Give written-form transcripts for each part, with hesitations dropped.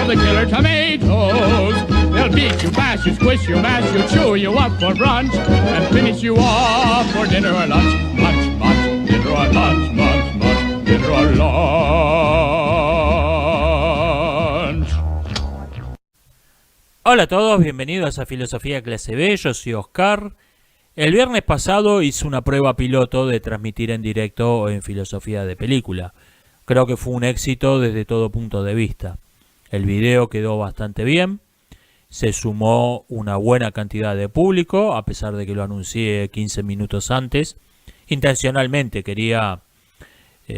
have the killer tomatoes. They'll beat you, bash you, squish you, mash you, chew you up for brunch, and finish you off for dinner or lunch. Munch, munch, dinner or lunch, munch, munch, dinner or lunch. Hola a todos, bienvenidos a Filosofía Clase B, yo soy Oscar. El viernes pasado hice una prueba piloto de transmitir en directo en Filosofía de Película. Creo que fue un éxito desde todo punto de vista. El video quedó bastante bien, se sumó una buena cantidad de público, a pesar de que lo anuncié 15 minutos antes. Intencionalmente quería,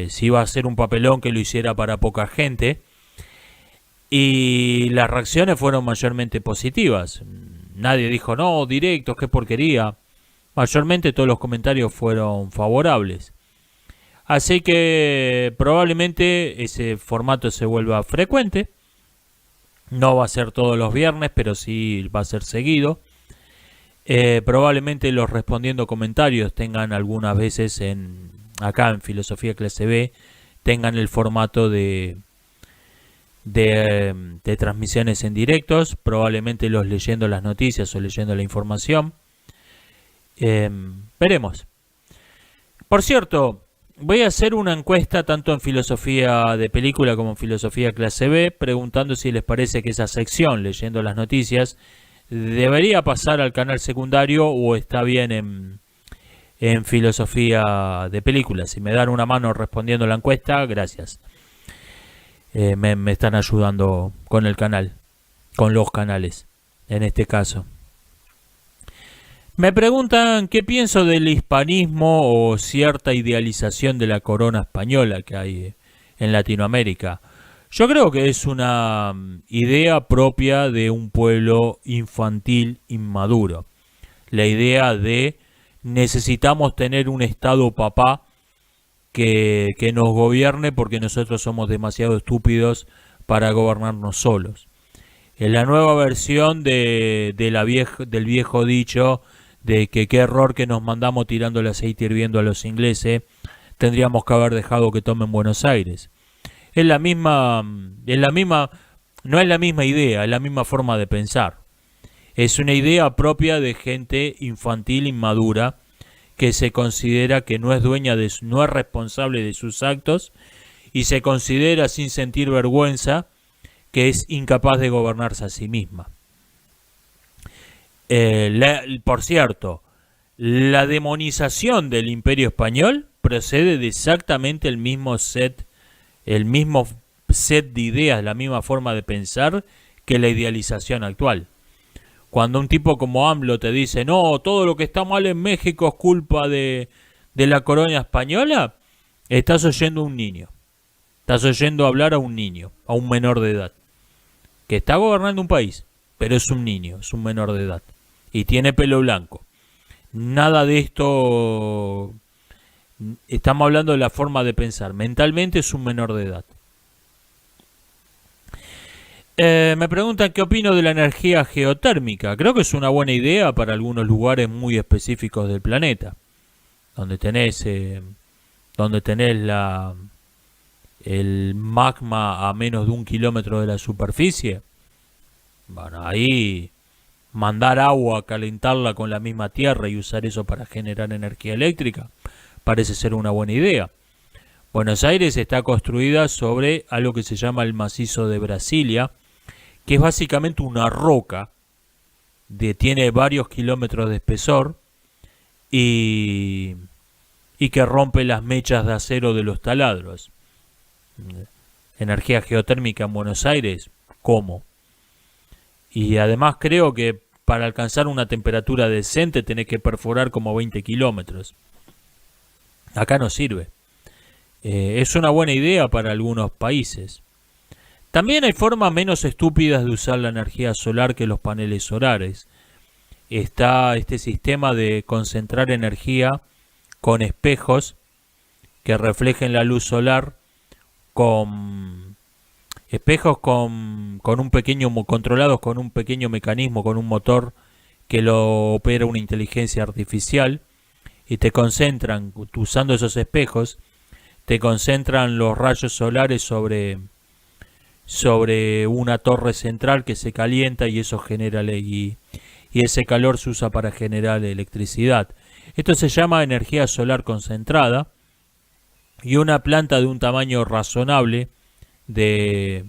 si iba a ser un papelón, que lo hiciera para poca gente. Y las reacciones fueron mayormente positivas. Nadie dijo, no, directos, qué porquería. Mayormente todos los comentarios fueron favorables. Así que probablemente ese formato se vuelva frecuente. No va a ser todos los viernes, pero sí va a ser seguido. Probablemente los respondiendo comentarios tengan algunas veces acá en Filosofía Clase B, tengan el formato de transmisiones en directos. Probablemente los leyendo las noticias o leyendo la información. Veremos. Por cierto, voy a hacer una encuesta tanto en Filosofía de Película como en Filosofía Clase B, preguntando si les parece que esa sección, leyendo las noticias, debería pasar al canal secundario o está bien en Filosofía de Película. Si me dan una mano respondiendo la encuesta, gracias. Me están ayudando con el canal, con los canales, en este caso. Me preguntan qué pienso del hispanismo o cierta idealización de la corona española que hay en Latinoamérica. Yo creo que es una idea propia de un pueblo infantil inmaduro. La idea de necesitamos tener un Estado papá que nos gobierne porque nosotros somos demasiado estúpidos para gobernarnos solos. En la nueva versión del viejo dicho de que qué error que nos mandamos tirando el aceite hirviendo a los ingleses, tendríamos que haber dejado que tomen Buenos Aires. No es la misma idea, es la misma forma de pensar. Es una idea propia de gente infantil inmadura que se considera que no es no es responsable de sus actos y se considera sin sentir vergüenza que es incapaz de gobernarse a sí misma. Por cierto, la demonización del Imperio Español procede de exactamente el mismo set de ideas, la misma forma de pensar que la idealización actual. Cuando un tipo como AMLO te dice, no, todo lo que está mal en México es culpa de la corona española, estás oyendo a un niño. Estás oyendo hablar a un niño, a un menor de edad, que está gobernando un país, pero es un niño, es un menor de edad. Y tiene pelo blanco. Nada de esto. Estamos hablando de la forma de pensar. Mentalmente es un menor de edad. Me preguntan qué opino de la energía geotérmica. Creo que es una buena idea para algunos lugares muy específicos del planeta. Donde tenés el magma a menos de 1 kilómetro de la superficie. Bueno, ahí mandar agua, calentarla con la misma tierra y usar eso para generar energía eléctrica parece ser una buena idea. Buenos Aires está construida sobre algo que se llama el macizo de Brasilia, que es básicamente una roca, tiene varios kilómetros de espesor y que rompe las mechas de acero de los taladros. Energía geotérmica en Buenos Aires, ¿cómo? Y además creo que para alcanzar una temperatura decente tenés que perforar como 20 kilómetros. Acá no sirve. Es una buena idea para algunos países. También hay formas menos estúpidas de usar la energía solar que los paneles solares. Está este sistema de concentrar energía con espejos que reflejen la luz solar, con espejos controlados con un pequeño mecanismo, con un motor que lo opera una inteligencia artificial, y te concentran, usando esos espejos, te concentran los rayos solares sobre sobre una torre central que se calienta y eso genera y ese calor se usa para generar electricidad. Esto se llama energía solar concentrada y una planta de un tamaño razonable de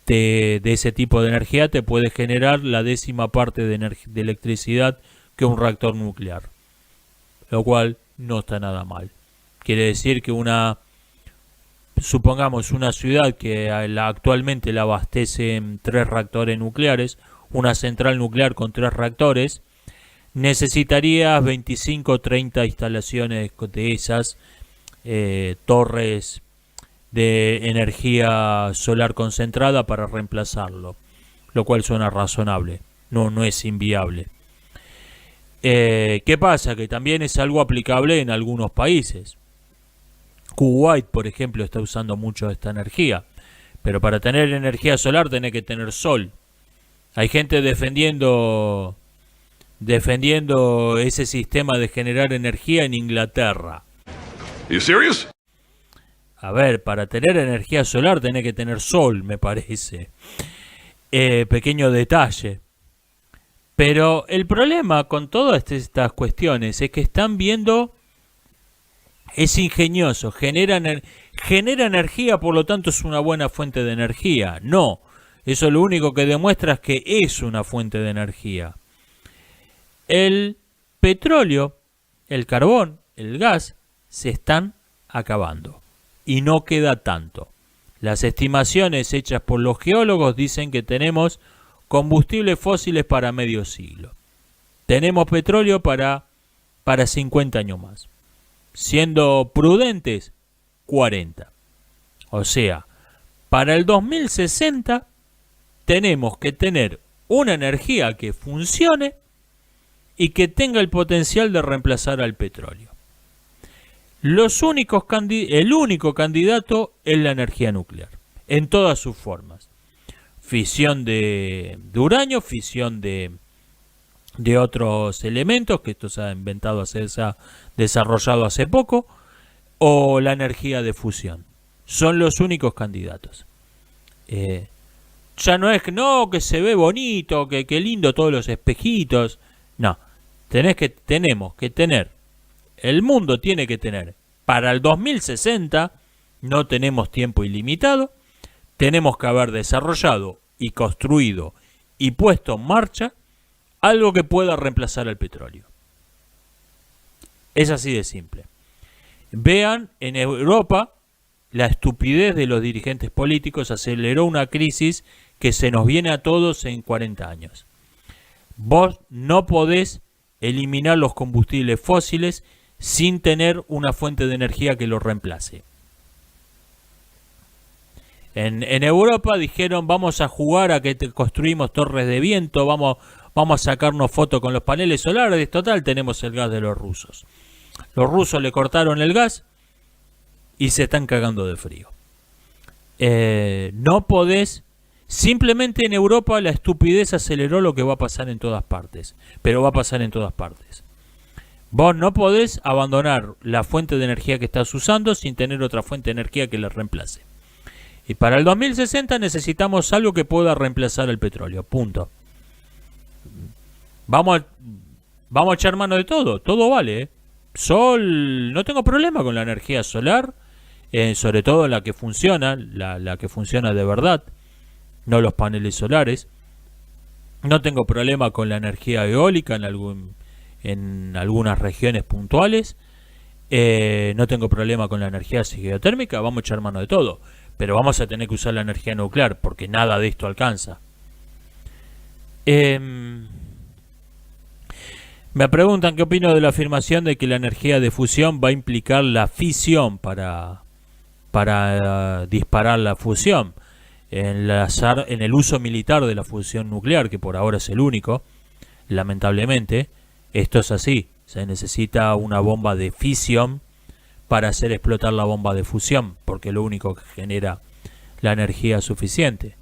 ese tipo de energía te puede generar la 10ª parte de electricidad que un reactor nuclear, lo cual no está nada mal. Quiere decir que supongamos una ciudad que actualmente la abastecen 3 reactores nucleares, una central nuclear con 3 reactores, necesitarías 25 o 30 instalaciones de esas torres de energía solar concentrada para reemplazarlo, lo cual suena razonable, no es inviable. ¿Qué pasa? Que también es algo aplicable en algunos países. Kuwait, por ejemplo, está usando mucho esta energía, pero para tener energía solar tenés que tener sol. Hay gente defendiendo ese sistema de generar energía en Inglaterra. You serious? A ver, para tener energía solar tenés que tener sol, me parece. Pequeño detalle. Pero el problema con todas estas cuestiones es que están viendo, es ingenioso, genera energía, por lo tanto es una buena fuente de energía. No, eso lo único que demuestra es que es una fuente de energía. El petróleo, el carbón, el gas, se están acabando. Y no queda tanto. Las estimaciones hechas por los geólogos dicen que tenemos combustibles fósiles para medio siglo. Tenemos petróleo para 50 años más. Siendo prudentes, 40. O sea, para el 2060 tenemos que tener una energía que funcione y que tenga el potencial de reemplazar al petróleo. El único candidato es la energía nuclear, en todas sus formas. Fisión de uranio, fisión de otros elementos, que esto se ha inventado, se ha desarrollado hace poco, o la energía de fusión. Son los únicos candidatos. Ya no es que se ve bonito, que lindo todos los espejitos. No, tenemos que tener, el mundo tiene que tener, para el 2060, no tenemos tiempo ilimitado, tenemos que haber desarrollado y construido y puesto en marcha algo que pueda reemplazar al petróleo. Es así de simple. Vean, en Europa, la estupidez de los dirigentes políticos aceleró una crisis que se nos viene a todos en 40 años. Vos no podés eliminar los combustibles fósiles sin tener una fuente de energía que los reemplace. En Europa dijeron, vamos a jugar a que construimos torres de viento, vamos a sacarnos fotos con los paneles solares, total tenemos el gas de los rusos. Los rusos le cortaron el gas y se están cagando de frío. No podés, simplemente en Europa la estupidez aceleró lo que va a pasar en todas partes, pero va a pasar en todas partes. Vos no podés abandonar la fuente de energía que estás usando sin tener otra fuente de energía que la reemplace. Y para el 2060 necesitamos algo que pueda reemplazar el petróleo. Punto. Vamos a echar mano de todo. Todo vale, ¿eh? Sol, no tengo problema con la energía solar, sobre todo la que funciona, la que funciona de verdad, no los paneles solares. No tengo problema con la energía eólica en algunas regiones puntuales. No tengo problema con la energía geotérmica. Vamos a echar mano de todo. Pero vamos a tener que usar la energía nuclear porque nada de esto alcanza. Me preguntan qué opino de la afirmación de que la energía de fusión va a implicar la fisión para disparar la fusión. En el uso militar de la fusión nuclear, que por ahora es el único, lamentablemente, esto es así. Se necesita una bomba de fisión para hacer explotar la bomba de fusión, porque es lo único que genera la energía suficiente.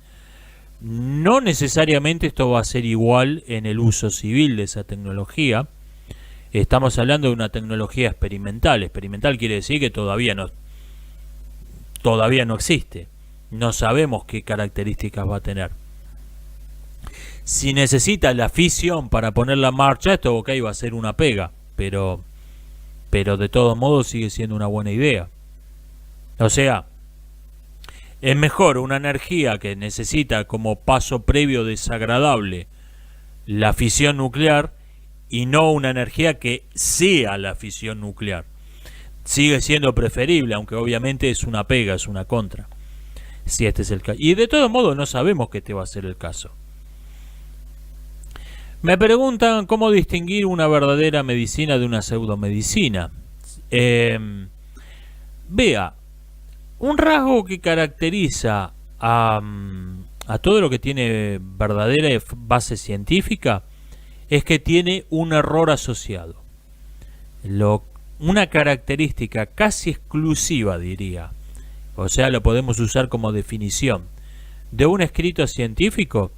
No necesariamente esto va a ser igual en el uso civil de esa tecnología. Estamos hablando de una tecnología experimental. Experimental quiere decir que todavía no existe. No sabemos qué características va a tener. Si necesita la fisión para ponerla en marcha, esto ok, va a ser una pega, pero de todos modos sigue siendo una buena idea. O sea, es mejor una energía que necesita como paso previo desagradable la fisión nuclear y no una energía que sea la fisión nuclear. Sigue siendo preferible, aunque obviamente es una pega, es una contra, si este es el caso. Y de todos modos no sabemos que este va a ser el caso. Me preguntan cómo distinguir una verdadera medicina de una pseudomedicina. Vea, un rasgo que caracteriza a todo lo que tiene verdadera base científica es que tiene un error asociado. Una característica casi exclusiva, diría, o sea, lo podemos usar como definición de un escrito científico,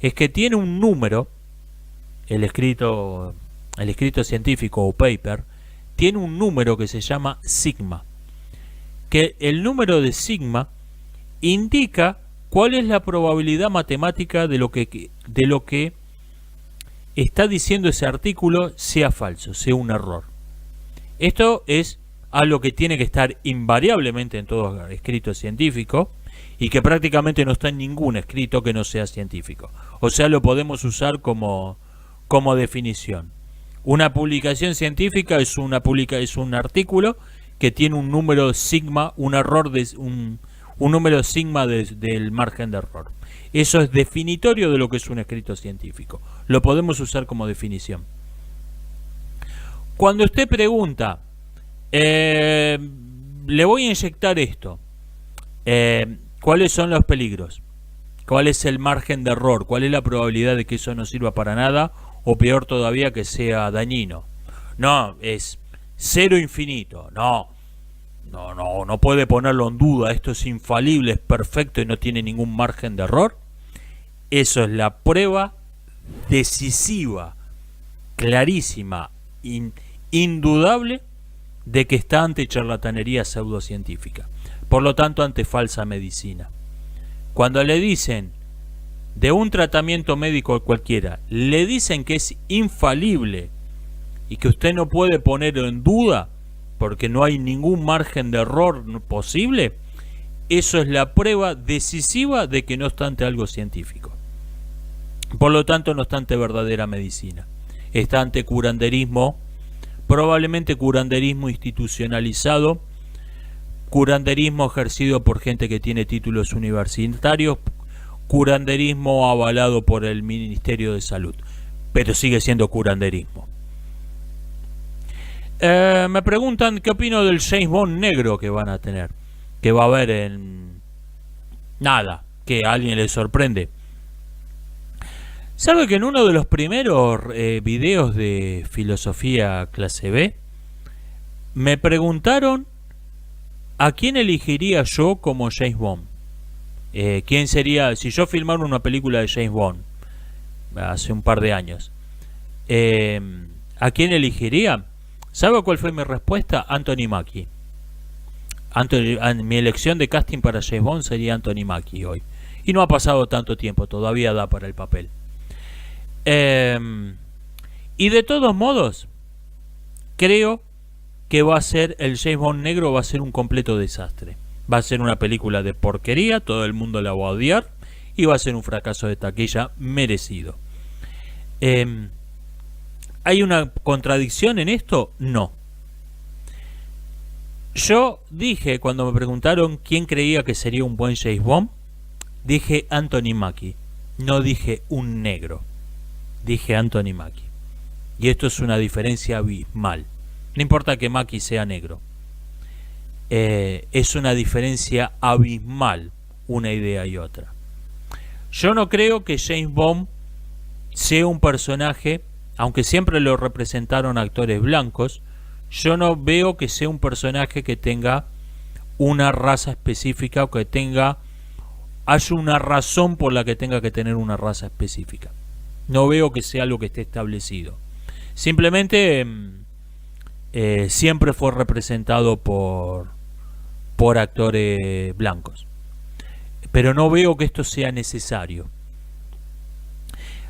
es que tiene un número. El escrito científico o paper tiene un número que se llama sigma, que el número de sigma indica cuál es la probabilidad matemática de lo que está diciendo ese artículo sea falso, sea un error. Esto es algo que tiene que estar invariablemente en todo escrito científico y que prácticamente no está en ningún escrito que no sea científico. O sea, lo podemos usar como definición. Una publicación científica es un artículo que tiene un número sigma, un error de un número sigma del margen de error. Eso es definitorio de lo que es un escrito científico. Lo podemos usar como definición. Cuando usted pregunta, le voy a inyectar esto, ¿cuáles son los peligros? ¿Cuál es el margen de error? ¿Cuál es la probabilidad de que eso no sirva para nada? O peor todavía, que sea dañino. No, es cero infinito. No puede ponerlo en duda. Esto es infalible, es perfecto y no tiene ningún margen de error. Eso es la prueba decisiva, clarísima, indudable de que está ante charlatanería pseudocientífica. Por lo tanto, ante falsa medicina. Cuando le dicen de un tratamiento médico cualquiera, le dicen que es infalible y que usted no puede ponerlo en duda porque no hay ningún margen de error posible, eso es la prueba decisiva de que no está ante algo científico. Por lo tanto, no está ante verdadera medicina. Está ante curanderismo, probablemente curanderismo institucionalizado, curanderismo ejercido por gente que tiene títulos universitarios, curanderismo avalado por el Ministerio de Salud, pero sigue siendo curanderismo. Me preguntan qué opino del James Bond negro que van a tener, que va a haber en... Nada, que a alguien le sorprende. ¿Sabe que en uno de los primeros videos de filosofía clase B me preguntaron a quién elegiría yo como James Bond? ¿Quién sería, si yo filmara una película de James Bond hace un par de años, ¿a quién elegiría? ¿Sabe cuál fue mi respuesta? Anthony Mackie. Mi elección de casting para James Bond sería Anthony Mackie hoy. Y no ha pasado tanto tiempo, todavía da para el papel. Y de todos modos, creo que va a ser el James Bond negro, va a ser un completo desastre. Va a ser una película de porquería, todo el mundo la va a odiar y va a ser un fracaso de taquilla merecido. ¿Hay una contradicción en esto? No. Yo dije, cuando me preguntaron quién creía que sería un buen James Bond, dije Anthony Mackie. No dije un negro. Dije Anthony Mackie. Y esto es una diferencia abismal. No importa que Mackie sea negro. Es una diferencia abismal una idea y otra. Yo no creo que James Bond sea un personaje, aunque siempre lo representaron actores blancos, yo no veo que sea un personaje que tenga una raza específica o que haya una razón por la que tenga que tener una raza específica. No veo que sea algo que esté establecido. Simplemente siempre fue representado por actores blancos. pero no veo que esto sea necesario.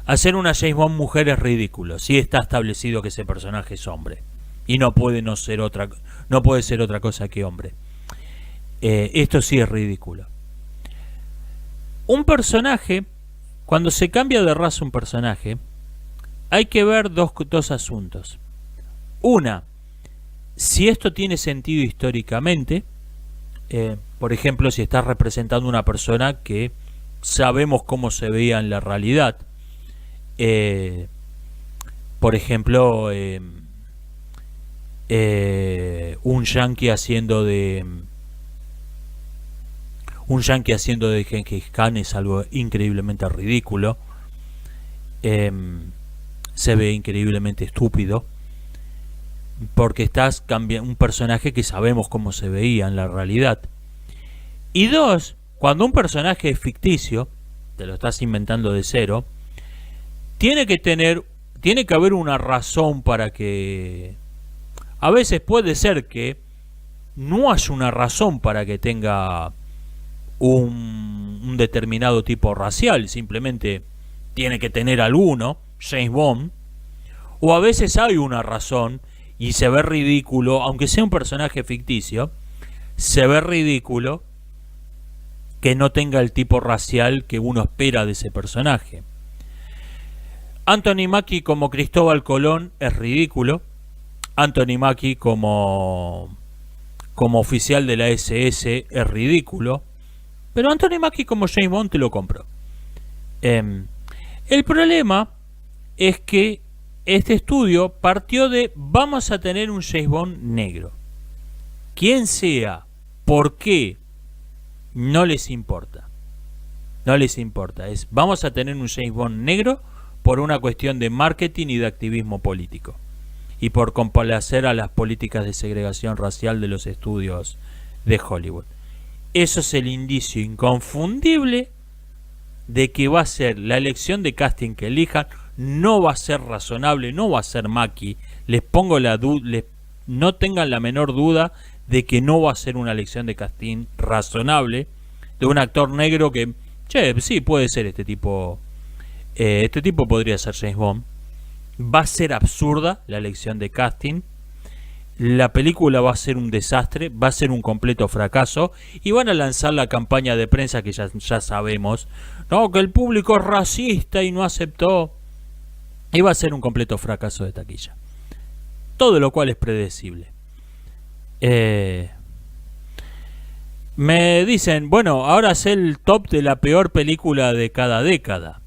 Hacer una James Bond mujer es ridículo. Sí está establecido que ese personaje es hombre y no puede ser otra cosa que hombre. Esto sí es ridículo. Un personaje, cuando se cambia de raza un personaje, hay que ver dos asuntos. Una, si esto tiene sentido históricamente. Por ejemplo, si estás representando una persona que sabemos cómo se veía en la realidad. Por ejemplo, un yankee haciendo de Gengis Khan es algo increíblemente ridículo. Se ve increíblemente estúpido, porque estás cambiando un personaje que sabemos cómo se veía en la realidad. Y dos, cuando un personaje es ficticio, te lo estás inventando de cero, tiene que haber una razón para que... A veces puede ser que no haya una razón para que tenga un determinado tipo racial, simplemente tiene que tener alguno, James Bond, o a veces hay una razón y se ve ridículo, aunque sea un personaje ficticio, se ve ridículo que no tenga el tipo racial que uno espera de ese personaje. Anthony Mackie como Cristóbal Colón es ridículo. Anthony Mackie como oficial de la SS es ridículo. Pero Anthony Mackie como James Bond te lo compro. El problema es que este estudio partió de vamos a tener un James Bond negro. Quién sea, por qué, no les importa. No les importa. Vamos a tener un James Bond negro por una cuestión de marketing y de activismo político. Y por complacer a las políticas de segregación racial de los estudios de Hollywood. Eso es el indicio inconfundible de que va a ser la elección de casting que elijan, no va a ser razonable, no va a ser Mackie. Les pongo la duda, no tengan la menor duda de que no va a ser una elección de casting razonable de un actor negro que, sí, puede ser este tipo podría ser James Bond. Va a ser absurda la elección de casting. La película va a ser un desastre, va a ser un completo fracaso y van a lanzar la campaña de prensa que ya sabemos, no, que el público es racista y no aceptó, y va a ser un completo fracaso de taquilla. Todo lo cual es predecible. Me dicen, bueno, ahora es el top de la peor película de cada década.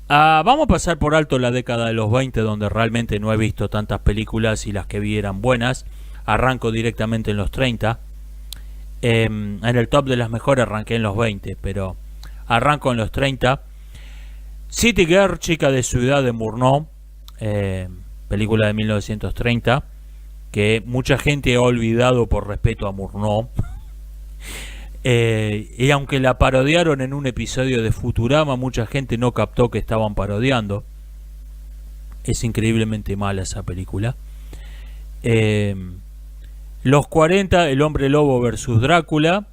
Vamos a pasar por alto la década de los 20, donde realmente no he visto tantas películas y las que vi eran buenas. Arranco directamente en los 30. En el top de las mejores arranqué en los 20, pero arranco en los 30. City Girl, chica de Ciudad de Murnau, película de 1930, que mucha gente ha olvidado por respeto a Murnau. Y aunque la parodiaron en un episodio de Futurama, mucha gente no captó que estaban parodiando. Es increíblemente mala esa película. Los 40, El Hombre Lobo versus Drácula.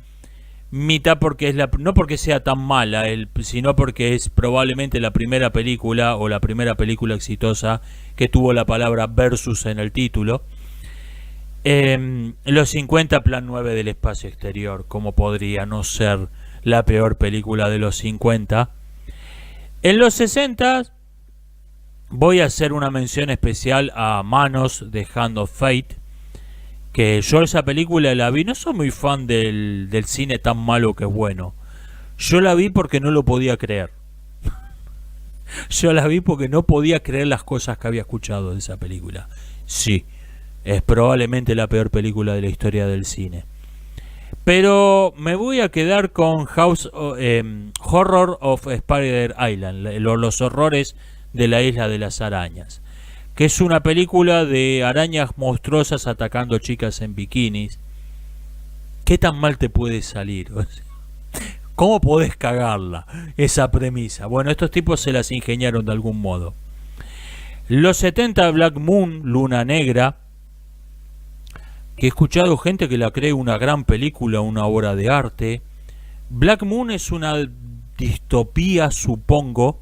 Mitad porque no porque sea tan mala, sino porque es probablemente la primera película o la primera película exitosa que tuvo la palabra versus en el título. Los 50, Plan 9 del espacio exterior, como podría no ser la peor película de los 50. En los 60 voy a hacer una mención especial a Manos de Hand of Fate, que yo esa película la vi, no soy muy fan del cine tan malo que es bueno. Yo la vi porque no lo podía creer. Yo la vi porque no podía creer las cosas que había escuchado de esa película. Sí, es probablemente la peor película de la historia del cine. Pero me voy a quedar con Horror of Spider Island, los horrores de la isla de las arañas, que es una película de arañas monstruosas atacando chicas en bikinis. ¿Qué tan mal te puede salir? ¿Cómo podés cagarla esa premisa? Bueno, estos tipos se las ingeniaron de algún modo. Los 70, Black Moon, Luna Negra, que he escuchado gente que la cree una gran película, una obra de arte. Black Moon es una distopía, supongo,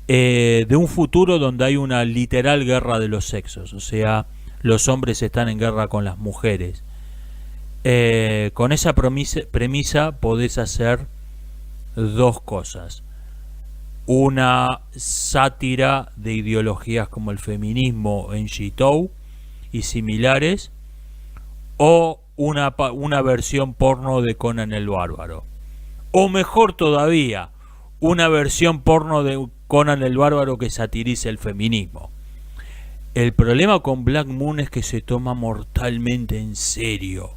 de un futuro donde hay una literal guerra de los sexos, o sea, los hombres están en guerra con las mujeres. Con esa premisa podés hacer dos cosas: una sátira de ideologías como el feminismo en Shitou y similares, o una versión porno de Conan el Bárbaro, o mejor todavía, una versión porno de Conan el Bárbaro que satirice el feminismo. El problema con Black Moon es que se toma mortalmente en serio.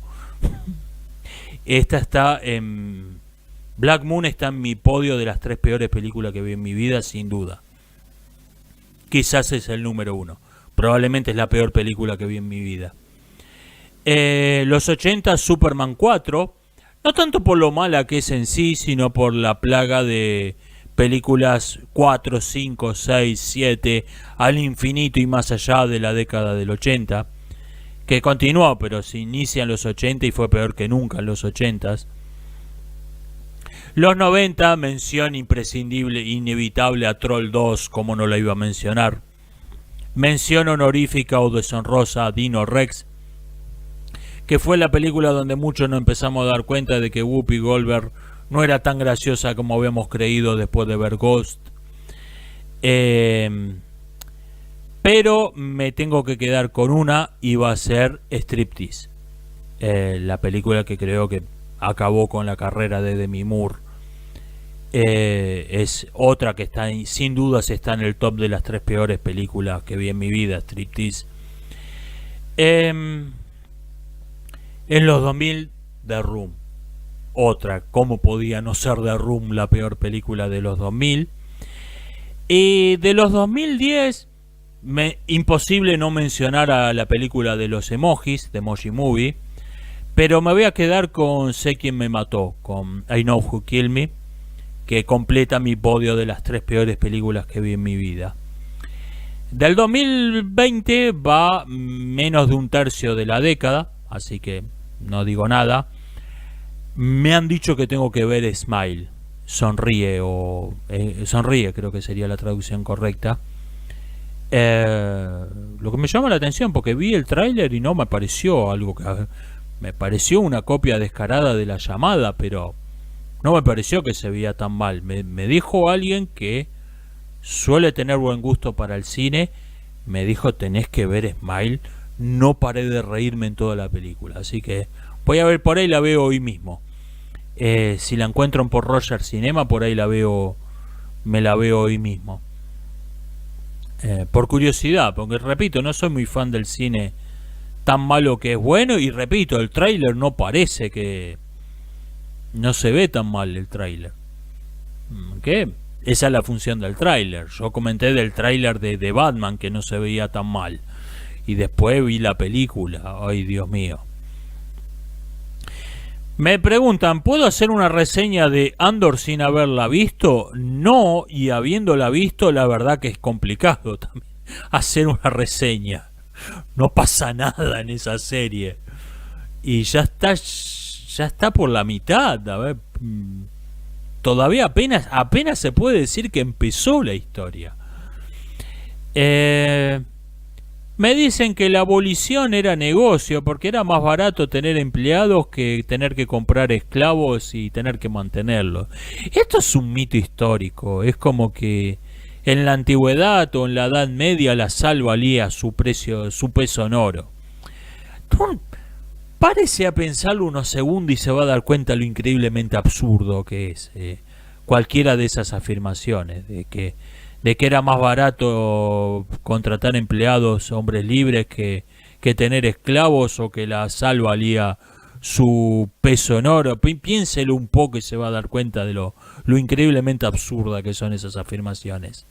Black Moon está en mi podio de las 3 peores películas que vi en mi vida, sin duda. Quizás es el número 1. Probablemente es la peor película que vi en mi vida. Los 80, Superman 4. No tanto por lo mala que es en sí, sino por la plaga de películas 4, 5, 6, 7, al infinito y más allá de la década del 80. Que continuó, pero se inicia en los 80 y fue peor que nunca en los 80s. Los 90, mención imprescindible, inevitable a Troll 2, como no la iba a mencionar. Mención honorífica o deshonrosa a Dino Rex, que fue la película donde muchos nos empezamos a dar cuenta de que Whoopi Goldberg no era tan graciosa como habíamos creído después de ver Ghost. Pero me tengo que quedar con una, y va a ser Striptease, la película que creo que acabó con la carrera de Demi Moore. Es otra que está, sin dudas, está en el top de las 3 peores películas que vi en mi vida, Striptease. En los 2000, The Room, otra, ¿cómo podía no ser The Room la peor película de los 2000? Y de los 2010, imposible no mencionar a la película de los emojis, de Emoji Movie, pero me voy a quedar con Sé quién me mató, con I Know Who Killed Me, que completa mi podio de las 3 peores películas que vi en mi vida. Del 2020 va menos de un tercio de la década, así que no digo nada. Me han dicho que tengo que ver Smile, Sonríe, o Sonríe creo que sería la traducción correcta. Lo que me llama la atención, porque vi el tráiler y no me pareció algo que... Me pareció una copia descarada de La Llamada, pero no me pareció que se veía tan mal. Me dijo alguien que suele tener buen gusto para el cine, me dijo: tenés que ver Smile. No paré de reírme en toda la película, así que voy a ver, por ahí la veo hoy mismo. Si la encuentro por Roger Cinema, por ahí me la veo hoy mismo. Por curiosidad, porque repito, no soy muy fan del cine tan malo que es bueno, y repito, el tráiler no parece que... No se ve tan mal el tráiler. ¿Qué? Esa es la función del tráiler. Yo comenté del tráiler de Batman que no se veía tan mal, y después vi la película. Ay, Dios mío. Me preguntan, ¿puedo hacer una reseña de Andor sin haberla visto? No, y habiéndola visto, la verdad que es complicado también hacer una reseña. No pasa nada en esa serie. Y ya está por la mitad. A ver, todavía apenas se puede decir que empezó la historia. Me dicen que la abolición era negocio, porque era más barato tener empleados que tener que comprar esclavos y tener que mantenerlos. Esto es un mito histórico. Es como que en la antigüedad o en la Edad Media la sal valía su peso en oro. Párese a pensarlo unos segundos y se va a dar cuenta lo increíblemente absurdo que es cualquiera de esas afirmaciones, de que era más barato contratar empleados, hombres libres, que tener esclavos, o que la sal valía su peso en oro. Piénselo un poco y se va a dar cuenta de lo increíblemente absurda que son esas afirmaciones.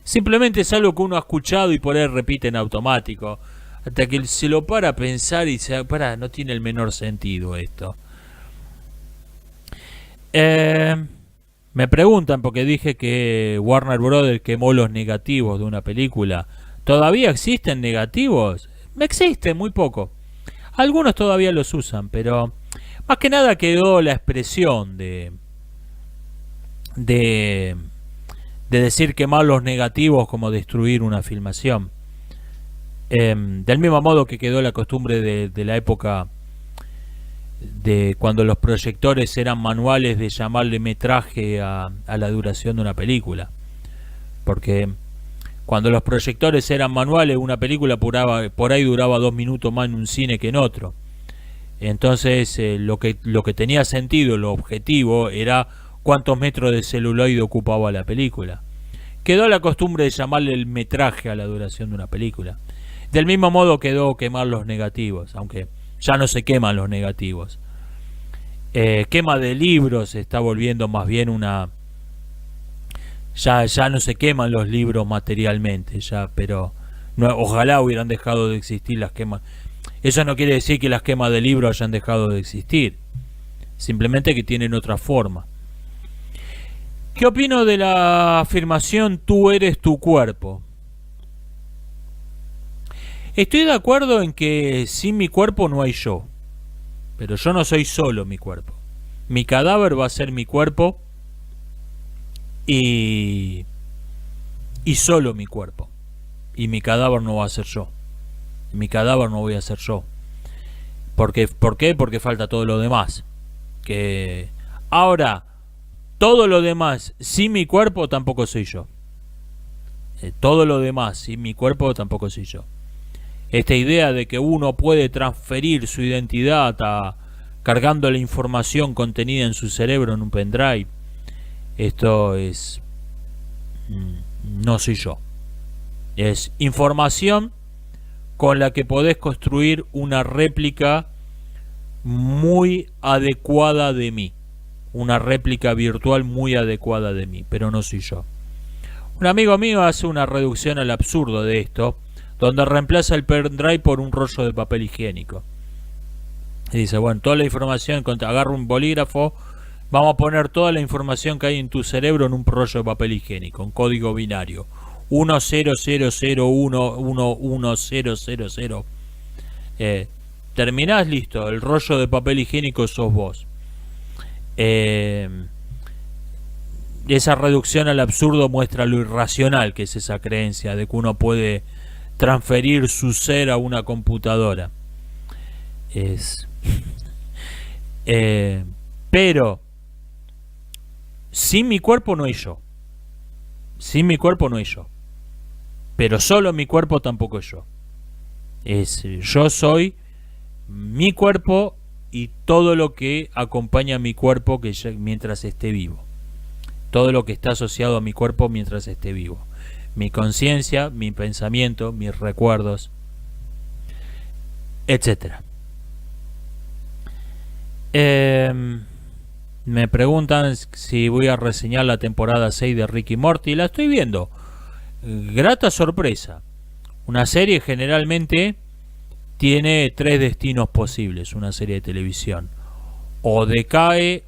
Simplemente es algo que uno ha escuchado y por ahí repite en automático, hasta que se lo para a pensar y se no tiene el menor sentido esto. Me preguntan, porque dije que Warner Brothers quemó los negativos de una película. ¿Todavía existen negativos? Existen, muy poco. Algunos todavía los usan, pero Más que nada quedó la expresión de decir quemar los negativos como destruir una filmación. Del mismo modo que quedó la costumbre de la época de cuando los proyectores eran manuales de llamarle metraje a la duración de una película. Porque cuando los proyectores eran manuales, una película por ahí duraba 2 minutos más en un cine que en otro. Entonces lo que tenía sentido, lo objetivo, era cuántos metros de celuloide ocupaba la película. Quedó la costumbre de llamarle el metraje a la duración de una película. Del mismo modo quedó quemar los negativos, aunque ya no se queman los negativos. Quema de libros se está volviendo más bien una... Ya no se queman los libros materialmente, pero ojalá hubieran dejado de existir las quemas. Eso no quiere decir que las quemas de libros hayan dejado de existir, simplemente que tienen otra forma. ¿Qué opino de la afirmación tú eres tu cuerpo? Estoy de acuerdo en que sin mi cuerpo no hay yo, pero yo no soy solo mi cuerpo. Mi cadáver va a ser mi cuerpo y solo mi cuerpo, y mi cadáver no va a ser yo. Mi cadáver no voy a ser yo. ¿Por qué? Porque falta todo lo demás. Que ahora todo lo demás sin mi cuerpo tampoco soy yo. Todo lo demás sin mi cuerpo tampoco soy yo. Esta idea de que uno puede transferir su identidad cargando la información contenida en su cerebro en un pendrive, esto es... no soy yo. Es información con la que podés construir una réplica muy adecuada de mí. Una réplica virtual muy adecuada de mí, pero no soy yo. Un amigo mío hace una reducción al absurdo de esto, donde reemplaza el pendrive por un rollo de papel higiénico. Y dice, bueno, toda la información, agarra un bolígrafo, vamos a poner toda la información que hay en tu cerebro en un rollo de papel higiénico, un código binario. 1000111000. Terminás, listo, el rollo de papel higiénico sos vos. Esa reducción al absurdo muestra lo irracional que es esa creencia de que uno puede transferir su ser a una computadora. Pero sin mi cuerpo no hay yo. Sin mi cuerpo no hay yo. Pero solo mi cuerpo tampoco es yo. Yo soy mi cuerpo y todo lo que acompaña a mi cuerpo mientras esté vivo. Todo lo que está asociado a mi cuerpo mientras esté vivo. Mi conciencia, mi pensamiento, mis recuerdos, etcétera. Me preguntan si voy a reseñar la temporada 6 de Rick y Morty. La estoy viendo. Grata sorpresa. Una serie generalmente tiene 3 destinos posibles. Una serie de televisión. O decae,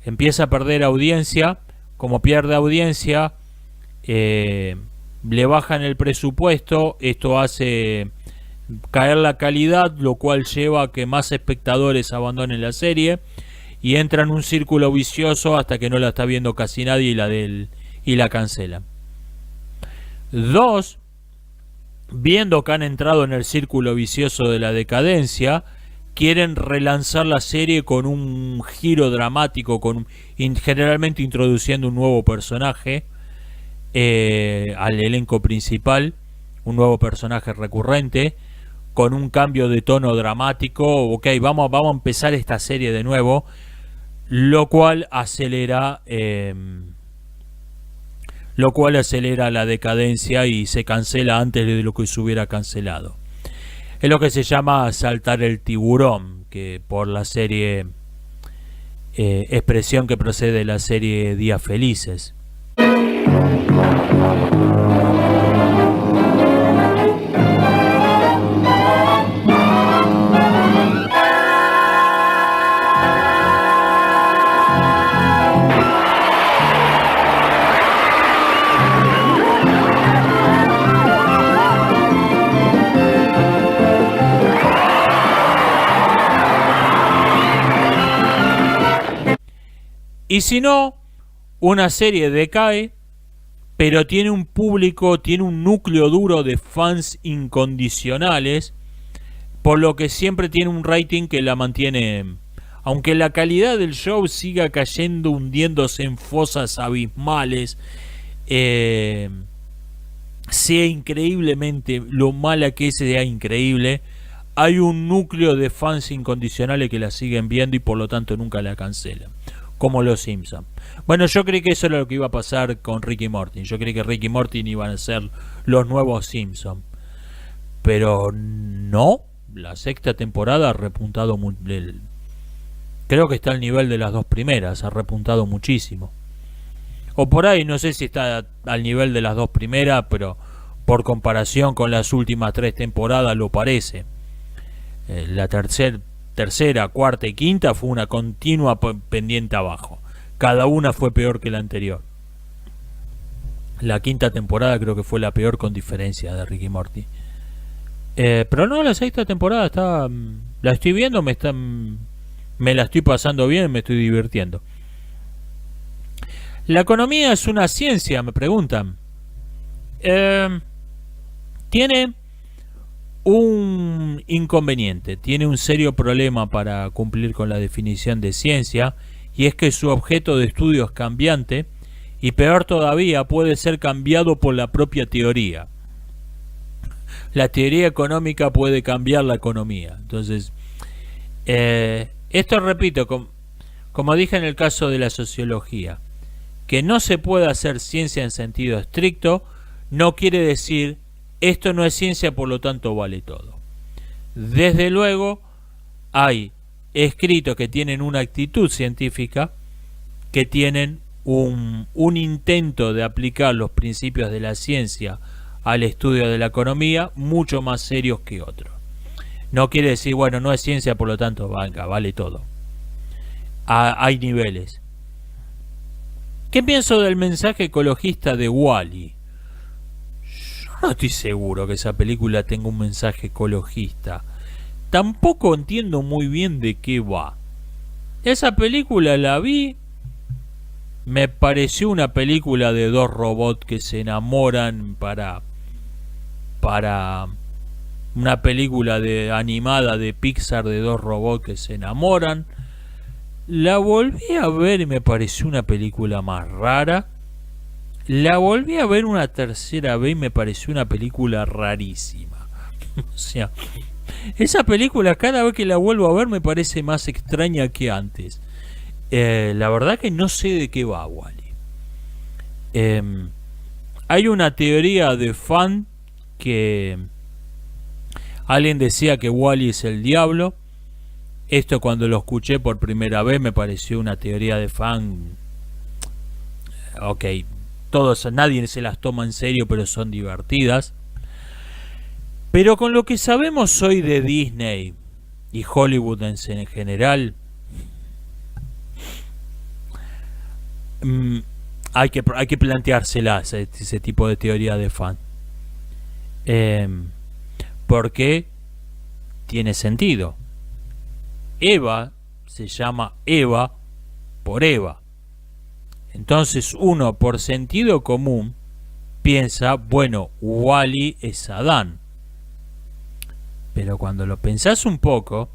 empieza a perder audiencia. Como pierde audiencia, le bajan el presupuesto. Esto hace caer la calidad, lo cual lleva a que más espectadores abandonen la serie y entra en un círculo vicioso hasta que no la está viendo casi nadie y la cancelan. 2, viendo que han entrado en el círculo vicioso de la decadencia, quieren relanzar la serie con un giro dramático, generalmente introduciendo un nuevo personaje al elenco principal, un nuevo personaje recurrente, con un cambio de tono dramático. Ok, vamos a empezar esta serie de nuevo, lo cual acelera la decadencia y se cancela antes de lo que se hubiera cancelado. Es lo que se llama saltar el tiburón, que por la serie, expresión que procede de la serie Días Felices. Y si no, una serie decae, pero tiene un público, tiene un núcleo duro de fans incondicionales, por lo que siempre tiene un rating que la mantiene, aunque la calidad del show siga cayendo, hundiéndose en fosas abismales, sea increíblemente lo mala que sea increíble, hay un núcleo de fans incondicionales que la siguen viendo y por lo tanto nunca la cancelan, como los Simpsons. Bueno, yo creí que eso era lo que iba a pasar con Rick y Morty. Yo creí que Rick y Morty iban a ser los nuevos Simpsons, pero no. La sexta temporada ha repuntado creo que está al nivel de las dos primeras, ha repuntado muchísimo. O por ahí, no sé si está al nivel de las dos primeras, pero por comparación con las últimas 3 temporadas lo parece. La tercera, cuarta y quinta fue una continua pendiente abajo. Cada una fue peor que la anterior. La quinta temporada creo que fue la peor con diferencia de Rick y Morty. Pero no, la sexta temporada está, la estoy viendo, me la estoy pasando bien, me estoy divirtiendo. La economía es una ciencia, me preguntan. Tiene un inconveniente, tiene un serio problema para cumplir con la definición de ciencia, y es que su objeto de estudio es cambiante, y peor todavía, puede ser cambiado por la propia teoría. La teoría económica puede cambiar la economía. Entonces, esto repito, como dije en el caso de la sociología, que no se puede hacer ciencia en sentido estricto, no quiere decir esto no es ciencia, por lo tanto vale todo. Desde luego, hay escritos que tienen una actitud científica, que tienen un intento de aplicar los principios de la ciencia al estudio de la economía, mucho más serios que otros. No quiere decir, bueno, no es ciencia, por lo tanto vale todo. Hay niveles. ¿Qué pienso del mensaje ecologista de Wall-E? Yo no estoy seguro que esa película tenga un mensaje ecologista. Tampoco entiendo muy bien de qué va. Esa película la vi, me pareció una película de 2 robots que se enamoran para una película animada de Pixar de 2 robots que se enamoran. La volví a ver y me pareció una película más rara. La volví a ver una tercera vez y me pareció una película rarísima. O sea, esa película cada vez que la vuelvo a ver me parece más extraña que antes. La verdad que no sé de qué va Wall-E. Hay una teoría de fan que alguien decía que Wall-E es el diablo. Esto, cuando lo escuché por primera vez, me pareció una teoría de fan. Ok, nadie se las toma en serio, pero son divertidas. Pero con lo que sabemos hoy de Disney y Hollywood en general, hay que planteárselas ese tipo de teoría de fan. Porque tiene sentido. Eva se llama Eva por Eva. Entonces uno, por sentido común, piensa, bueno, Wall-E es Adán. Pero cuando lo pensás un poco,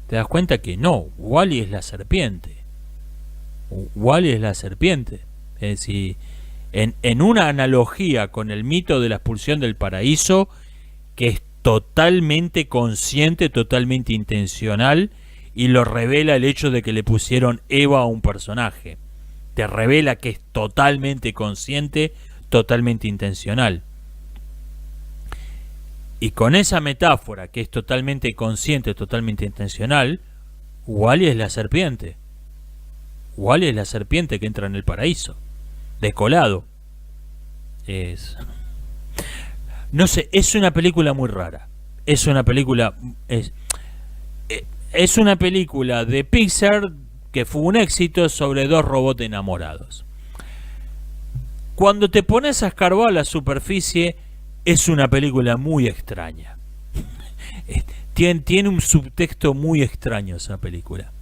te das cuenta que no, Wall-E es la serpiente. Wall-E es la serpiente. Es decir, en una analogía con el mito de la expulsión del paraíso, que es totalmente consciente, totalmente intencional, y lo revela el hecho de que le pusieron Eva a un personaje. Te revela que es totalmente consciente, totalmente intencional. Y con esa metáfora, que es totalmente consciente, totalmente intencional, Wall-E es la serpiente. Wall-E es la serpiente que entra en el paraíso, descolado. No sé, es una película muy rara. Es una película de Pixar que fue un éxito sobre 2 robots enamorados. Cuando te pones a escarbar la superficie, es una película muy extraña. Tiene un subtexto muy extraño esa película.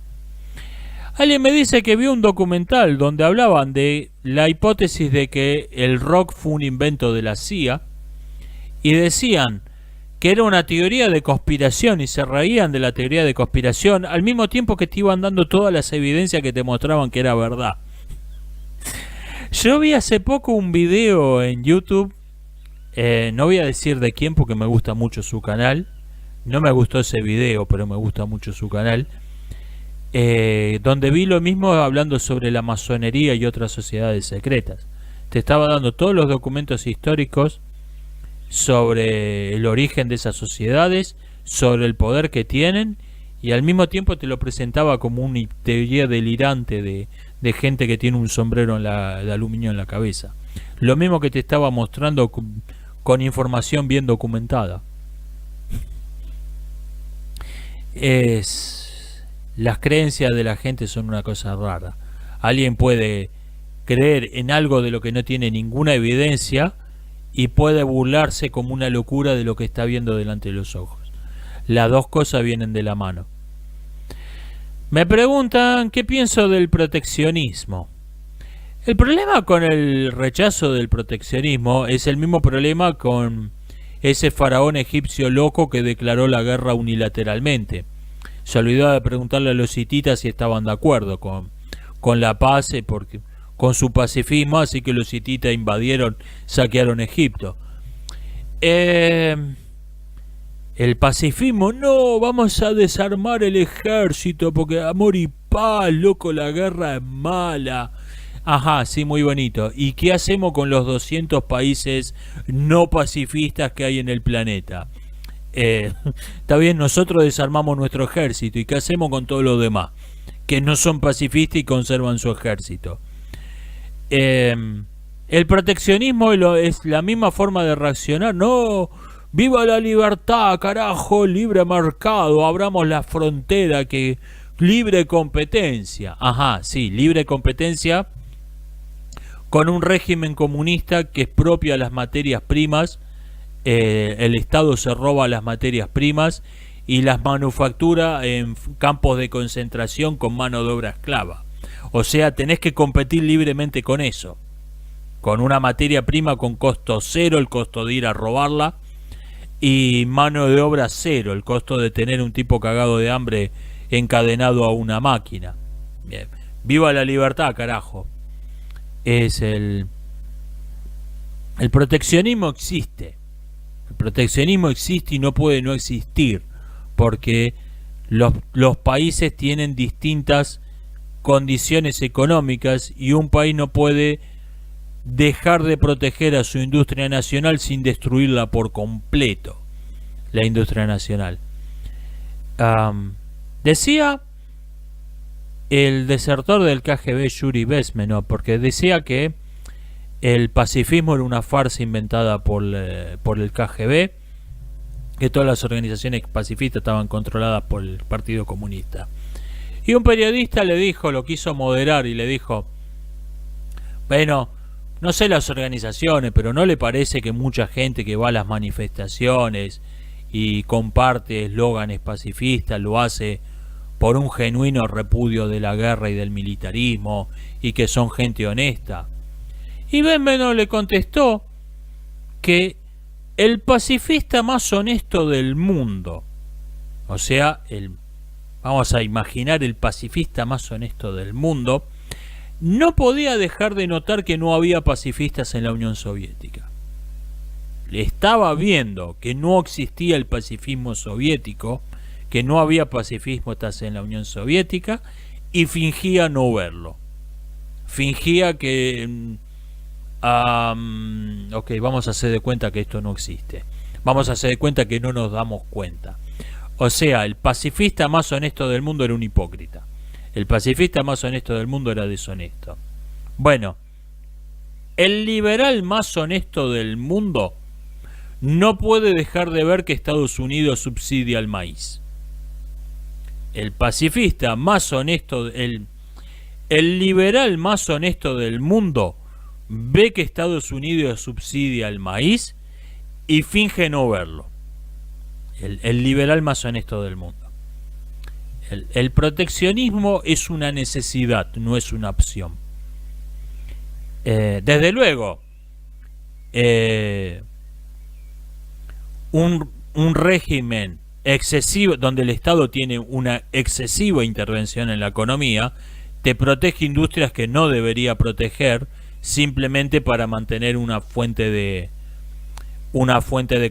Alguien me dice que vio un documental donde hablaban de la hipótesis de que el rock fue un invento de la CIA y decían que era una teoría de conspiración y se reían de la teoría de conspiración al mismo tiempo que te iban dando todas las evidencias que te mostraban que era verdad. Yo vi hace poco un video en YouTube, no voy a decir de quién porque me gusta mucho su canal, no me gustó ese video pero me gusta mucho su canal, donde vi lo mismo hablando sobre la masonería y otras sociedades secretas. Te estaba dando todos los documentos históricos sobre el origen de esas sociedades, sobre el poder que tienen, y al mismo tiempo te lo presentaba como una teoría delirante de gente que tiene un sombrero de aluminio en la cabeza. Lo mismo que te estaba mostrando con información bien documentada. Las creencias de la gente son una cosa rara. Alguien puede creer en algo de lo que no tiene ninguna evidencia y puede burlarse como una locura de lo que está viendo delante de los ojos. Las dos cosas vienen de la mano. Me preguntan qué pienso del proteccionismo. El problema con el rechazo del proteccionismo es el mismo problema con ese faraón egipcio loco que declaró la guerra unilateralmente. Se olvidó de preguntarle a los hititas si estaban de acuerdo con la paz, porque con su pacifismo, así que los hititas invadieron, saquearon Egipto. El pacifismo, no, vamos a desarmar el ejército porque amor y paz, loco, la guerra es mala. Ajá, sí, muy bonito. ¿Y qué hacemos con los 200 países no pacifistas que hay en el planeta? Está bien, nosotros desarmamos nuestro ejército. ¿Y qué hacemos con todos los demás que no son pacifistas y conservan su ejército? El proteccionismo es la misma forma de reaccionar. No, viva la libertad, carajo, libre mercado, abramos la frontera, que libre competencia. Ajá, sí, libre competencia con un régimen comunista que expropia las materias primas. El Estado se roba las materias primas y las manufactura en campos de concentración con mano de obra esclava. O sea, tenés que competir libremente con eso, con una materia prima con costo cero, el costo de ir a robarla, y mano de obra cero, el costo de tener un tipo cagado de hambre encadenado a una máquina. Bien. Viva la libertad, carajo. El proteccionismo existe. El proteccionismo existe y no puede no existir, porque los países tienen distintas condiciones económicas y un país no puede dejar de proteger a su industria nacional sin destruirla por completo, la industria nacional. Decía el desertor del KGB Yuri Bezmenov, porque decía que el pacifismo era una farsa inventada por el KGB, que todas las organizaciones pacifistas estaban controladas por el Partido Comunista. Y un periodista le dijo, lo quiso moderar y le dijo, bueno, no sé las organizaciones, pero ¿no le parece que mucha gente que va a las manifestaciones y comparte eslóganes pacifistas lo hace por un genuino repudio de la guerra y del militarismo y que son gente honesta? Y Bezmenov le contestó que el pacifista más honesto del mundo, o sea, vamos a imaginar el pacifista más honesto del mundo, no podía dejar de notar que no había pacifistas en la Unión Soviética. Le estaba viendo que no existía el pacifismo soviético, que no había pacifistas en la Unión Soviética, y fingía no verlo. Fingía que ok, vamos a hacer de cuenta que esto no existe. Vamos a hacer de cuenta que no nos damos cuenta. O sea, el pacifista más honesto del mundo era un hipócrita. El pacifista más honesto del mundo era deshonesto. Bueno, el liberal más honesto del mundo no puede dejar de ver que Estados Unidos subsidia el maíz. El pacifista más honesto, el liberal más honesto del mundo ve que Estados Unidos subsidia el maíz y finge no verlo. El liberal más honesto del mundo. El proteccionismo es una necesidad, no es una opción. Desde luego, un régimen excesivo, donde el Estado tiene una excesiva intervención en la economía, te protege industrias que no debería proteger, simplemente para mantener una fuente de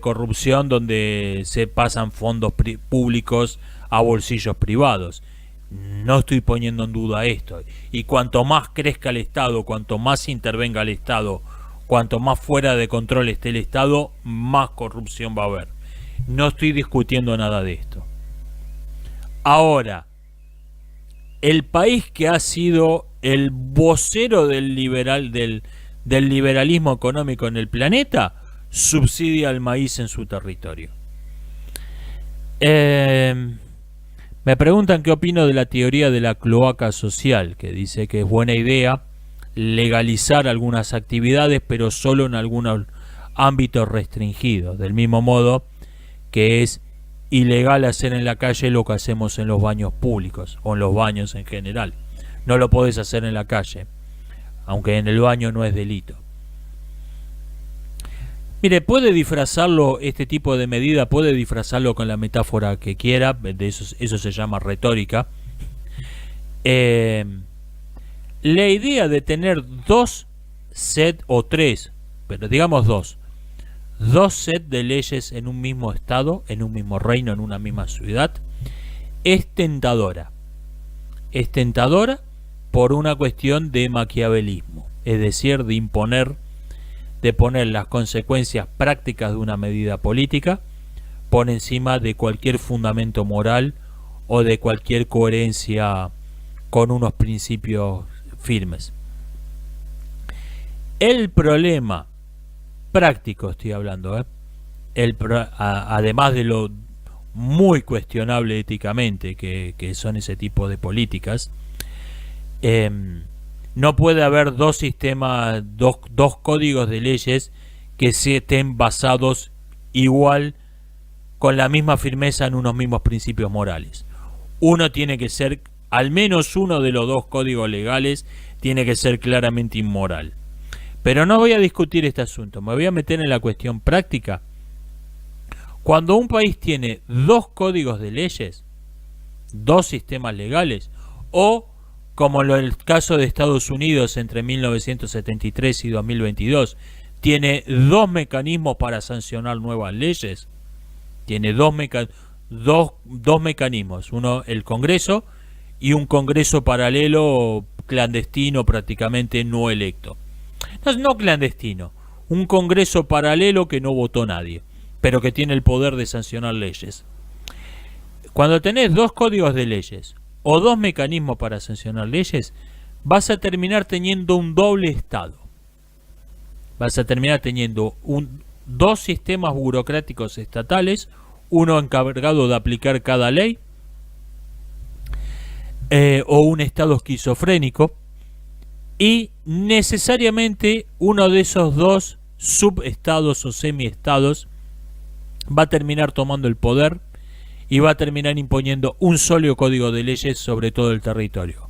corrupción donde se pasan fondos públicos a bolsillos privados. No estoy poniendo en duda esto. Y cuanto más crezca el Estado, cuanto más intervenga el Estado, cuanto más fuera de control esté el Estado, más corrupción va a haber. No estoy discutiendo nada de esto. Ahora, el país que ha sido el vocero del liberalismo económico en el planeta subsidia al maíz en su territorio. Me preguntan qué opino de la teoría de la cloaca social, que dice que es buena idea legalizar algunas actividades, pero solo en algunos ámbitos restringidos, del mismo modo que es ilegal hacer en la calle lo que hacemos en los baños públicos o en los baños en general. No lo podés hacer en la calle, aunque en el baño no es delito. Mire, puede disfrazarlo, este tipo de medida puede disfrazarlo con la metáfora que quiera, de eso se llama retórica. La idea de tener dos set o tres, pero digamos dos sets de leyes en un mismo estado, en un mismo reino, en una misma ciudad, es tentadora. Es tentadora por una cuestión de maquiavelismo, es decir, de poner las consecuencias prácticas de una medida política por encima de cualquier fundamento moral o de cualquier coherencia con unos principios firmes. El problema práctico, estoy hablando, además de lo muy cuestionable éticamente que son ese tipo de políticas, no puede haber dos sistemas, dos códigos de leyes que se estén basados igual, con la misma firmeza en unos mismos principios morales. Uno tiene que ser, al menos uno de los dos códigos legales tiene que ser claramente inmoral. Pero no voy a discutir este asunto, me voy a meter en la cuestión práctica. Cuando un país tiene dos códigos de leyes, dos sistemas legales, o como en el caso de Estados Unidos entre 1973 y 2022, tiene dos mecanismos para sancionar nuevas leyes. Tiene dos mecanismos, uno el Congreso y un Congreso paralelo clandestino, prácticamente no electo. No clandestino, un Congreso paralelo que no votó nadie, pero que tiene el poder de sancionar leyes. Cuando tenés dos códigos de leyes o dos mecanismos para sancionar leyes, vas a terminar teniendo un doble Estado. Vas a terminar teniendo dos sistemas burocráticos estatales, uno encargado de aplicar cada ley, o un Estado esquizofrénico, y necesariamente uno de esos dos subestados o semiestados va a terminar tomando el poder y va a terminar imponiendo un solo código de leyes sobre todo el territorio.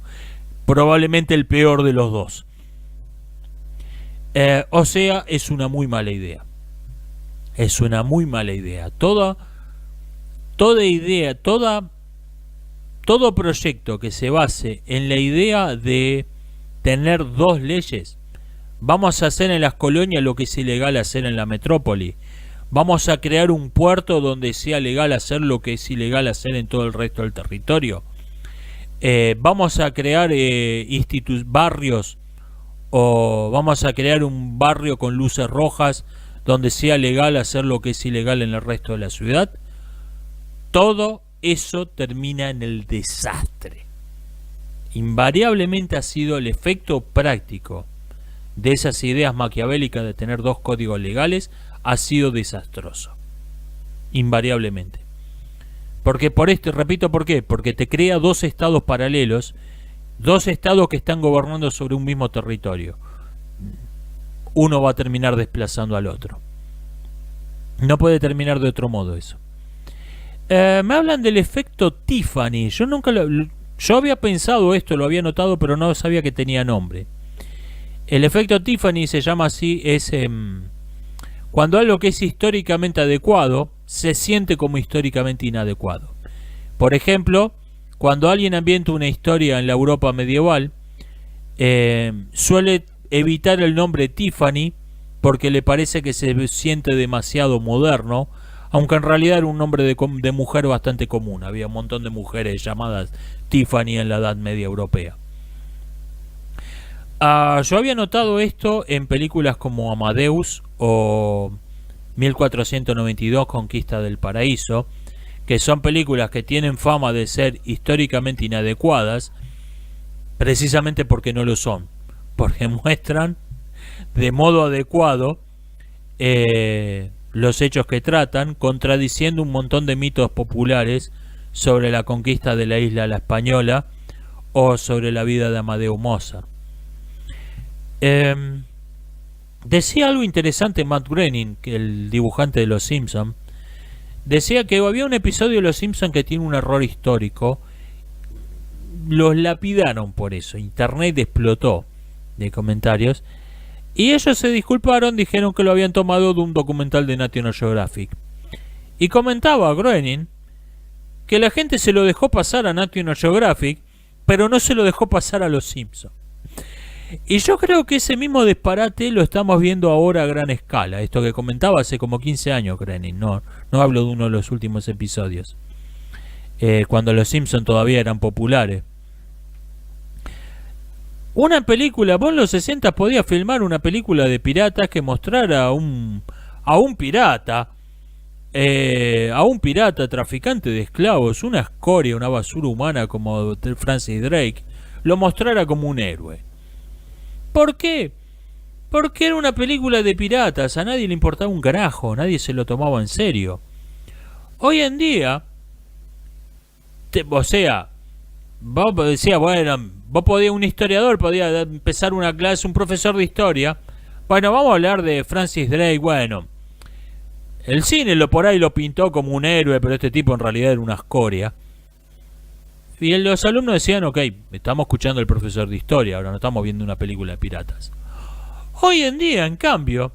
Probablemente el peor de los dos. O sea, es una muy mala idea. Es una muy mala idea. Todo proyecto que se base en la idea de tener dos leyes, vamos a hacer en las colonias lo que es ilegal hacer en la metrópoli. Vamos a crear un puerto donde sea legal hacer lo que es ilegal hacer en todo el resto del territorio. Vamos a crear barrios, o vamos a crear un barrio con luces rojas donde sea legal hacer lo que es ilegal en el resto de la ciudad. Todo eso termina en el desastre. Invariablemente ha sido el efecto práctico de esas ideas maquiavélicas de tener dos códigos legales, ha sido desastroso. Invariablemente. Porque repito, ¿por qué? Porque te crea dos estados paralelos, dos estados que están gobernando sobre un mismo territorio. Uno va a terminar desplazando al otro. No puede terminar de otro modo eso. Me hablan del efecto Tiffany. Yo había pensado esto, lo había notado, pero no sabía que tenía nombre. El efecto Tiffany se llama así, es cuando algo que es históricamente adecuado se siente como históricamente inadecuado. Por ejemplo, cuando alguien ambienta una historia en la Europa medieval, suele evitar el nombre Tiffany porque le parece que se siente demasiado moderno, aunque en realidad era un nombre de mujer bastante común. Había un montón de mujeres llamadas Tiffany en la Edad Media Europea. Yo había notado esto en películas como Amadeus o 1492, Conquista del Paraíso, que son películas que tienen fama de ser históricamente inadecuadas, precisamente porque no lo son, porque muestran de modo adecuado los hechos que tratan, contradiciendo un montón de mitos populares sobre la conquista de la isla a la española o sobre la vida de Amadeus Mozart. Decía algo interesante Matt Groening, que el dibujante de Los Simpson. Decía que había un episodio de Los Simpson que tiene un error histórico. Los lapidaron por eso. Internet explotó de comentarios. Y ellos se disculparon, dijeron que lo habían tomado de un documental de National Geographic. Y comentaba Groening que la gente se lo dejó pasar a National Geographic, pero no se lo dejó pasar a Los Simpsons. Y yo creo que ese mismo disparate lo estamos viendo ahora a gran escala. Esto que comentaba hace como 15 años, Groening. No hablo de uno de los últimos episodios. Cuando Los Simpsons todavía eran populares. Una película, vos en los 60 podías filmar una película de piratas que mostrara a un pirata traficante de esclavos, una escoria, una basura humana como Francis Drake, lo mostrara como un héroe. ¿Por qué? Porque era una película de piratas, a nadie le importaba un carajo, nadie se lo tomaba en serio. Hoy en día, vos decías, bueno, vos podías, un historiador podía empezar una clase, un profesor de historia. Bueno, vamos a hablar de Francis Drake. Bueno, el cine por ahí lo pintó como un héroe, pero este tipo en realidad era una escoria. Y los alumnos decían, ok, estamos escuchando al profesor de historia, ahora no estamos viendo una película de piratas. Hoy en día, en cambio,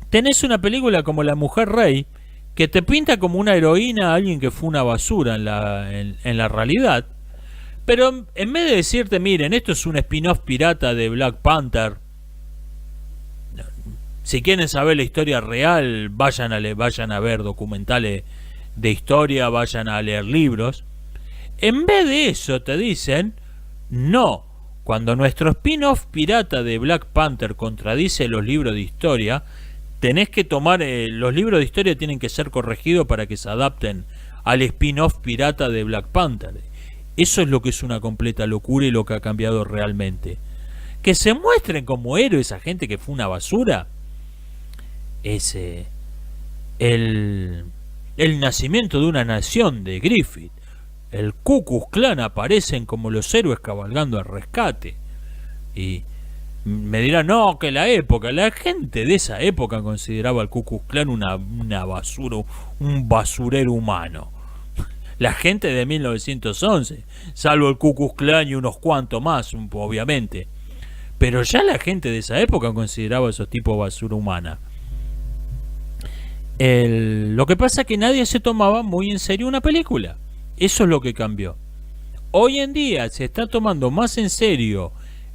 tenés una película como La Mujer Rey, que te pinta como una heroína a alguien que fue una basura en la realidad. Pero en vez de decirte, miren, esto es un spin-off pirata de Black Panther, si quieren saber la historia real, vayan a ver documentales de historia, vayan a leer libros. En vez de eso te dicen, no, cuando nuestro spin-off pirata de Black Panther contradice los libros de historia, tenés que tomar, los libros de historia tienen que ser corregidos para que se adapten al spin-off pirata de Black Panther. Eso es lo que es una completa locura y lo que ha cambiado realmente. Que se muestren como héroes a gente que fue una basura. El nacimiento de una nación de Griffith. El Ku Klux Klan aparecen como los héroes cabalgando al rescate. Y me dirán, no, que la gente de esa época consideraba al Ku Klux Klan una basura, un basurero humano. La gente de 1911, salvo el Ku Klux Klan y unos cuantos más, obviamente. Pero ya la gente de esa época consideraba a esos tipos basura humana. Lo que pasa es que nadie se tomaba muy en serio una película. Eso es lo que cambió. Hoy en día se está tomando más en serio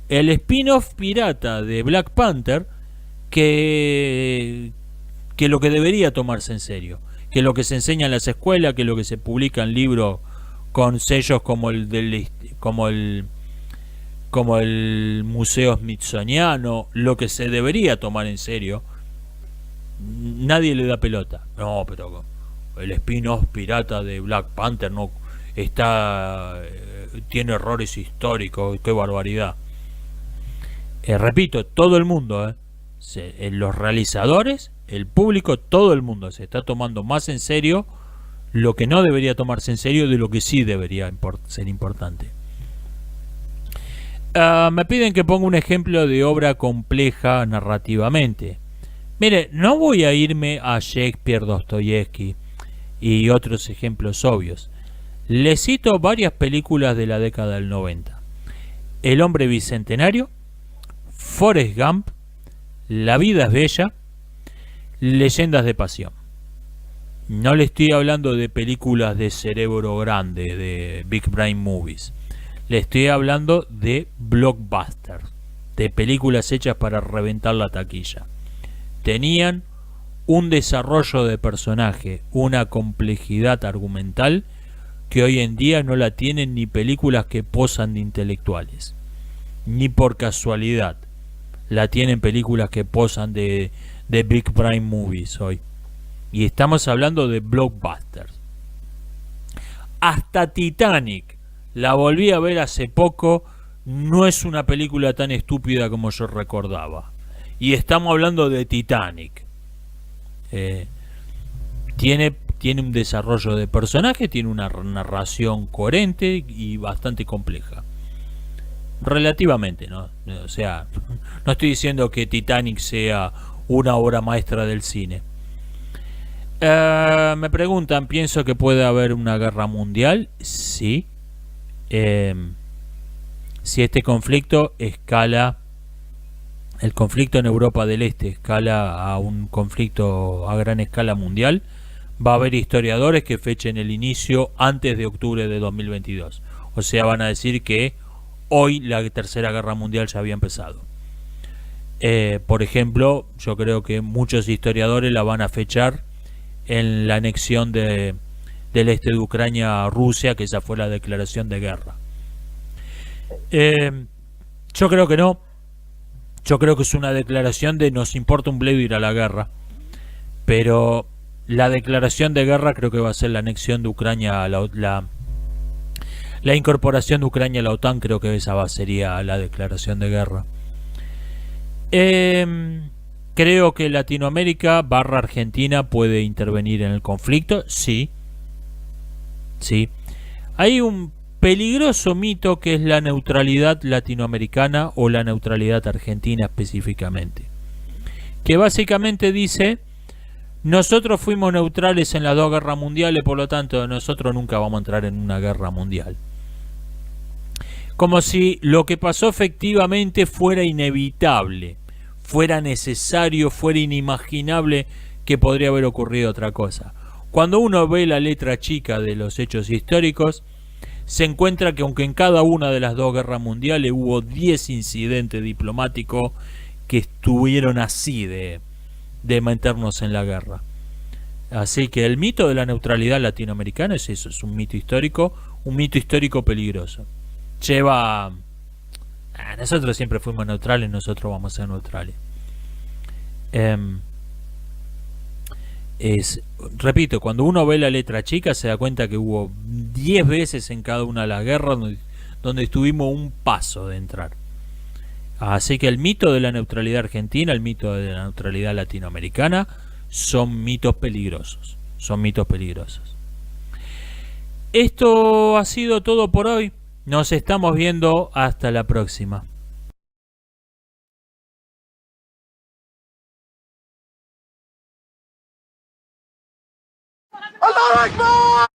el spin-off pirata de Black Panther que lo que debería tomarse en serio, que lo que se enseña en las escuelas, que lo que se publica en libros con sellos como el Museo Smithsoniano, lo que se debería tomar en serio. Nadie le da pelota. No, pero el spin-off pirata de Black Panther no tiene errores históricos, qué barbaridad. Repito, todo el mundo, los realizadores, el público, todo el mundo se está tomando más en serio lo que no debería tomarse en serio de lo que sí debería ser importante. Me piden que ponga un ejemplo de obra compleja narrativamente. Mire, no voy a irme a Shakespeare, Dostoyevsky. y otros ejemplos obvios. Les cito varias películas de la década del 90. El hombre bicentenario, Forrest Gump, La vida es bella, Leyendas de pasión. No le estoy hablando de películas de cerebro grande, de Big Brain Movies. Le estoy hablando de blockbusters, de películas hechas para reventar la taquilla. Tenían un desarrollo de personaje, una complejidad argumental que hoy en día no la tienen ni películas que posan de intelectuales, ni por casualidad la tienen películas que posan de Big Brain Movies hoy. Y estamos hablando de blockbusters. Hasta Titanic, la volví a ver hace poco, no es una película tan estúpida como yo recordaba. Y estamos hablando de Titanic. Tiene un desarrollo de personaje, tiene una narración coherente y bastante compleja. Relativamente, ¿no? O sea, no estoy diciendo que Titanic sea una obra maestra del cine. Me preguntan, ¿pienso que puede haber una guerra mundial? Sí. Si este conflicto escala, el conflicto en Europa del Este escala a un conflicto a gran escala mundial, va a haber historiadores que fechen el inicio antes de octubre de 2022. O sea, van a decir que hoy la Tercera Guerra Mundial ya había empezado. Por ejemplo, yo creo que muchos historiadores la van a fechar en la anexión del este de Ucrania a Rusia, que esa fue la declaración de guerra. Yo creo que no. Yo creo que es una declaración de nos importa un bledo ir a la guerra. Pero la declaración de guerra creo que va a ser la anexión de Ucrania a la incorporación de Ucrania a la OTAN. Creo que esa sería la declaración de guerra. Creo que Latinoamérica / Argentina puede intervenir en el conflicto. Sí. Sí. Hay un peligroso mito que es la neutralidad latinoamericana o la neutralidad argentina específicamente. Que básicamente dice: nosotros fuimos neutrales en las dos guerras mundiales, por lo tanto nosotros nunca vamos a entrar en una guerra mundial. Como si lo que pasó efectivamente fuera inevitable, fuera necesario, fuera inimaginable que podría haber ocurrido otra cosa. Cuando uno ve la letra chica de los hechos históricos, se encuentra que aunque en cada una de las dos guerras mundiales hubo 10 incidentes diplomáticos que estuvieron así de meternos en la guerra. Así que el mito de la neutralidad latinoamericana es eso, es un mito histórico peligroso. Lleva... nosotros siempre fuimos neutrales, nosotros vamos a ser neutrales. Repito, cuando uno ve la letra chica se da cuenta que hubo 10 veces en cada una de las guerras donde estuvimos un paso de entrar. Así que el mito de la neutralidad argentina, el mito de la neutralidad latinoamericana son mitos peligrosos. Son mitos peligrosos. Esto ha sido todo por hoy. Nos estamos viendo hasta la próxima. Allah Akbar!